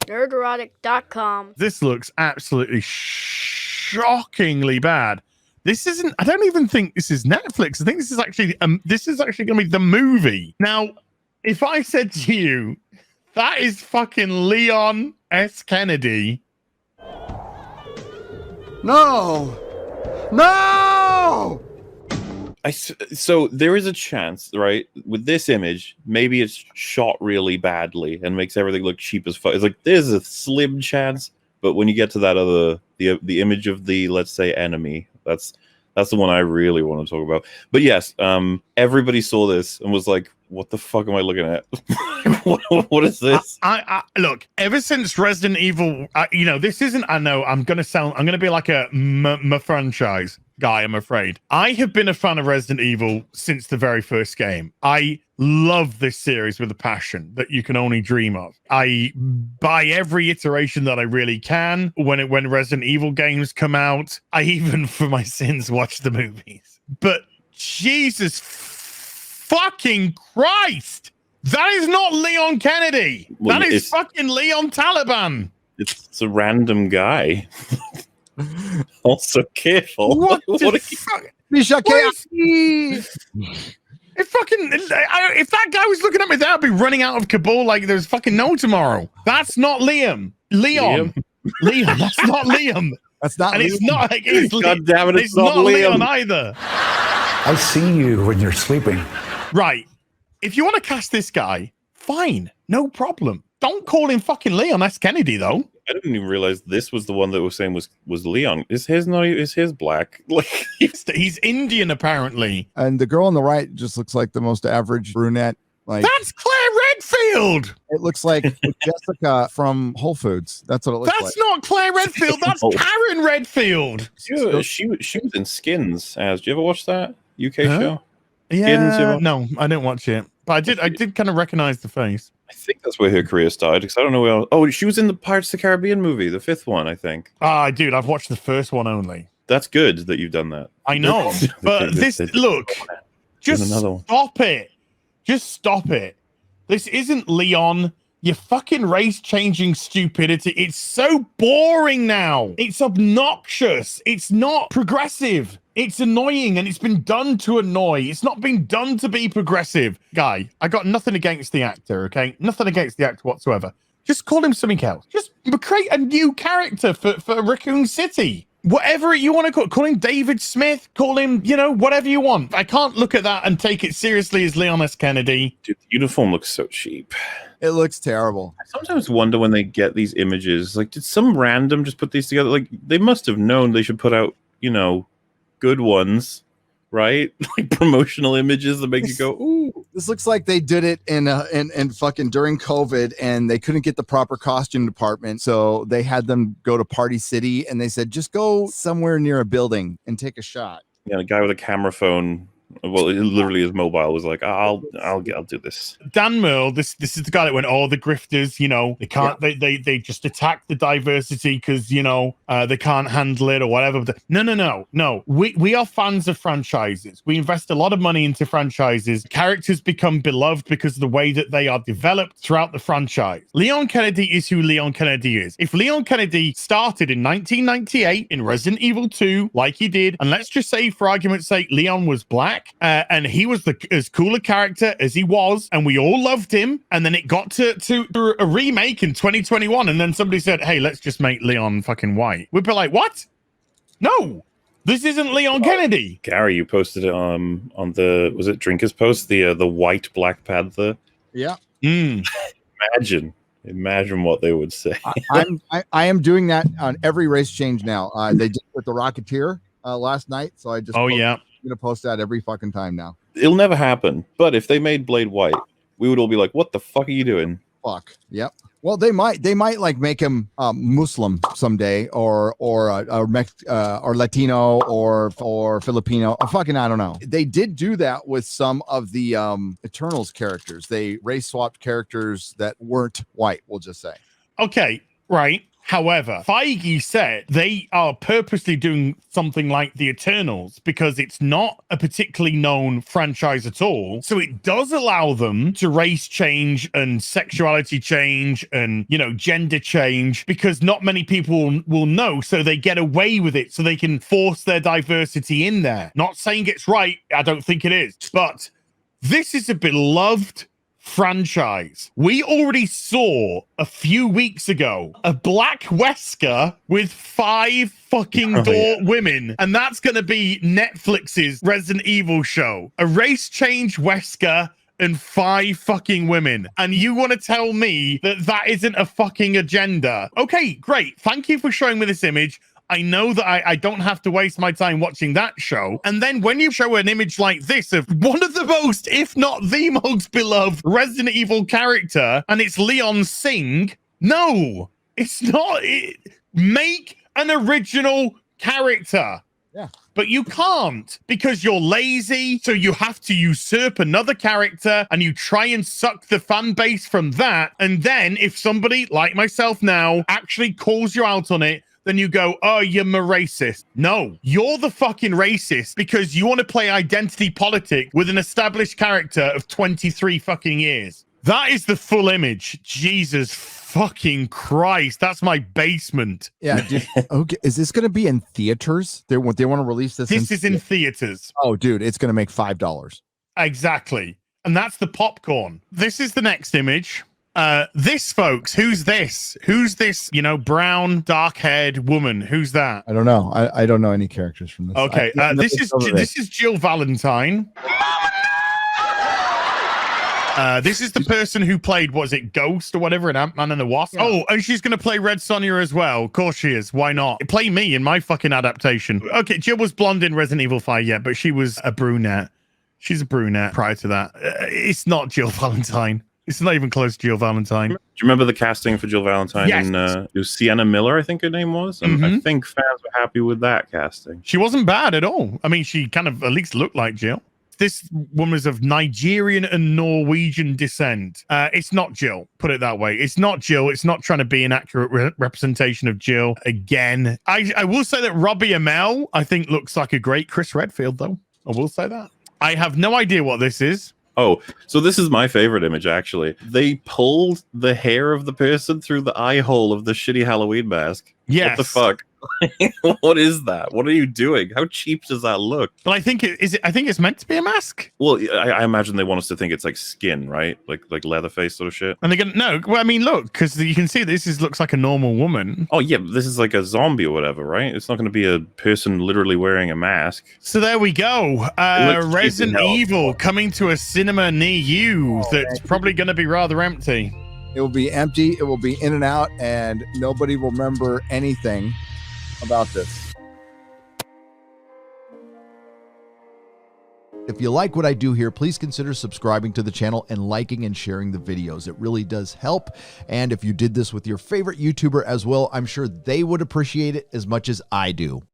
Nerdrotic.com. This looks absolutely shockingly bad. This isn't. I don't even think this is Netflix. I think this is actually. This is actually going to be the movie. Now, if I said to you, that is fucking Leon S. Kennedy. No. So there is a chance, right? With this image, maybe it's shot really badly and makes everything look cheap as fuck. It's like there's a slim chance, but when you get to that other the image of the, let's say, enemy, that's the one I really want to talk about. But yes, everybody saw this and was like, what the fuck am I looking at? what is this? I look, ever since Resident Evil, this isn't, I know I'm going to be like a franchise guy, I'm afraid. I have been a fan of Resident Evil since the very first game. I love this series with a passion that you can only dream of. I buy every iteration that I really can. When Resident Evil games come out, I even, for my sins, watch the movies. But Jesus fucking Christ! That is not Leon Kennedy. Well, that is fucking Leon Taliban. It's a random guy. Also careful. What the fuck? If that guy was looking at me, that would be running out of Kabul like there's fucking no tomorrow. That's not Leon. Liam. That's not Liam. That's not. And Liam. It's not like it's God damn it! It's not Leon either. I see you when you're sleeping. Right. If you want to cast this guy, fine, no problem. Don't call him fucking Leon S. Kennedy though. I didn't even realize this was the one that was saying was Leon. Is his black? Like he's Indian apparently. And the girl on the right just looks like the most average brunette. Like that's Claire Redfield. It looks like Jessica from Whole Foods. That's what it looks like. That's not Claire Redfield. That's Karen Redfield. She was in Skins. Did you ever watch that UK show? Yeah. No, I didn't watch it, but I did kind of recognize the face. I think that's where her career started, because I don't know where else. Oh, she was in the Pirates of the Caribbean movie, the 5th one, I think. Dude, I've watched the first one only. That's good that you've done that. I know, but look, just stop it. Just stop it. This isn't Leon. You fucking race-changing stupidity. It's so boring now. It's obnoxious. It's not progressive. It's annoying, and it's been done to annoy. It's not been done to be progressive. Guy, I got nothing against the actor, okay? Nothing against the actor whatsoever. Just call him something else. Just create a new character for Raccoon City. Whatever you want to call him David Smith, call him, whatever you want. I can't look at that and take it seriously as Leon S. Kennedy. Dude, the uniform looks so cheap. It looks terrible. I sometimes wonder when they get these images, like, did some random just put these together? Like, they must have known they should put out, good ones, right? Like promotional images that make you go, ooh. This looks like they did it in fucking during COVID, and they couldn't get the proper costume department, so they had them go to Party City, and they said just go somewhere near a building and take a shot. Yeah, a guy with a camera phone. Well, it literally his mobile was like, I'll do this. Dan Merle, this is the guy that went, the grifters, they can't, they just attack the diversity because, they can't handle it or whatever. But no. We are fans of franchises. We invest a lot of money into franchises. Characters become beloved because of the way that they are developed throughout the franchise. Leon Kennedy is who Leon Kennedy is. If Leon Kennedy started in 1998 in Resident Evil 2, like he did, and let's just say, for argument's sake, Leon was black, and he was as cool a character as he was, and we all loved him, and then it got to a remake in 2021, and then somebody said, hey, let's just make Leon fucking white. We'd be like, what? No, this isn't Leon Kennedy. Gary, you posted it on the, was it Drinker's Post, the white Black Panther? Yeah. Imagine what they would say. I am doing that on every race change now. They did with the Rocketeer last night, so I just I'm gonna post that every fucking time now. It'll never happen. But if they made Blade white, we would all be like, "What the fuck are you doing?" Fuck. Yep. Well, they might like make him Muslim someday, or Latino, or Filipino, or fucking I don't know. They did do that with some of the Eternals characters. They race swapped characters that weren't white. We'll just say. Okay, right. However, Feige said they are purposely doing something like the Eternals because it's not a particularly known franchise at all. So it does allow them to race change and sexuality change and, you know, gender change because not many people will know. So they get away with it so they can force their diversity in there. Not saying it's right. I don't think it is. But this is a beloved franchise. We already saw a few weeks ago a black Wesker with 5 fucking women, and that's going to be Netflix's Resident Evil show. A race change Wesker and 5 fucking women. And you want to tell me that that isn't a fucking agenda? Okay, great. Thank you for showing me this image. I know that I don't have to waste my time watching that show. And then when you show an image like this of one of the most, if not the most beloved Resident Evil character, and it's Leon Singh, no, it's not. Make an original character. Yeah. But you can't because you're lazy. So you have to usurp another character and you try and suck the fan base from that. And then if somebody like myself now actually calls you out on it, then you go, oh, you're a racist. No, you're the fucking racist because you want to play identity politics with an established character of 23 fucking years. That is the full image. Jesus fucking Christ. That's my basement. Yeah. Dude, okay. Is this going to be in theaters? They want to release this. This is in theaters. Oh, dude, it's going to make $5. Exactly. And that's the popcorn. This is the next image. This, folks, who's this? Who's this, you know, brown, dark-haired woman? Who's that? I don't know. I don't know any characters from this. Okay, this is Jill Valentine. This is the person who played, was it Ghost or whatever in Ant-Man and the Wasp? Yeah. Oh, and she's going to play Red Sonja as well. Of course she is. Why not? Play me in my fucking adaptation. Okay, Jill was blonde in Resident Evil 5, yeah, but she was a brunette. She's a brunette prior to that. It's not Jill Valentine. It's not even close to Jill Valentine. Do you remember the casting for Jill Valentine? Yes. It was Sienna Miller, I think her name was. And I think fans were happy with that casting. She wasn't bad at all. I mean, she kind of at least looked like Jill. This woman is of Nigerian and Norwegian descent. It's not Jill, put it that way. It's not Jill. It's not trying to be an accurate representation of Jill. Again, I will say that Robbie Amell, I think, looks like a great Chris Redfield, though. I will say that. I have no idea what this is. Oh, so this is my favorite image, actually. They pulled the hair of the person through the eye hole of the shitty Halloween mask. Yes. What the fuck? What is that? What are you doing? How cheap does that look? But I think I think it's meant to be a mask. Well, I imagine they want us to think it's like skin, right? Like Leatherface sort of shit. And they're gonna no. Well, I mean, look, because you can see looks like a normal woman. Oh yeah, but this is like a zombie or whatever, right? It's not going to be a person literally wearing a mask. So there we go. Resident Evil coming to a cinema near you. That's probably going to be rather empty. It will be empty. It will be in and out, and nobody will remember anything about this. If you like what I do here, please consider subscribing to the channel and liking and sharing the videos. It really does help. And if you did this with your favorite YouTuber as well, I'm sure they would appreciate it as much as I do.